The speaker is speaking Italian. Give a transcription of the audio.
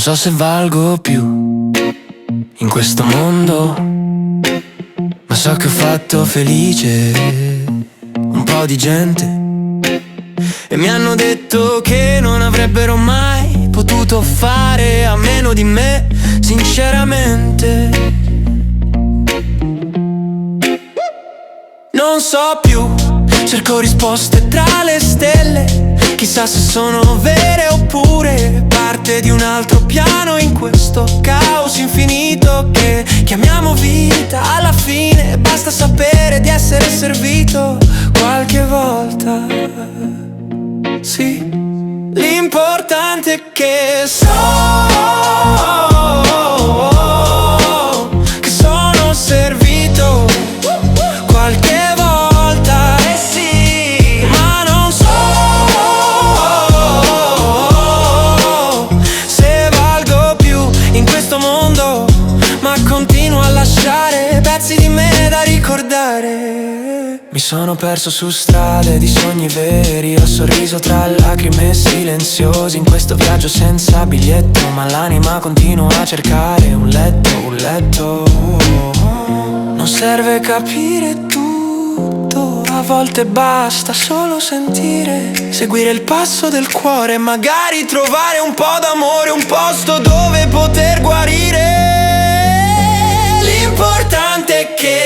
so se valgo più in questo mondo, ma so che ho fatto felice un po' di gente. E mi hanno detto che non avrebbero mai potuto fare a meno di me, sinceramente. Non so più, cerco risposte tra le stelle, chissà se sono vere oppure parte di un altro piano in questo caos infinito che chiamiamo vita. Alla fine basta sapere di essere servito qualche volta. Sì, l'importante è che sono servito qualche volta, eh sì, ma non so se valgo più in questo mondo, ma continuo a lasciare pezzi di me da ricordare. Mi sono perso su strade di sogni veri, ho sorriso tra lacrime silenziose in questo viaggio senza biglietto, ma l'anima continua a cercare un letto, un letto. Non serve capire tutto, a volte basta solo sentire, seguire il passo del cuore, magari trovare un po' d'amore, un posto dove poter guarire. L'importante è che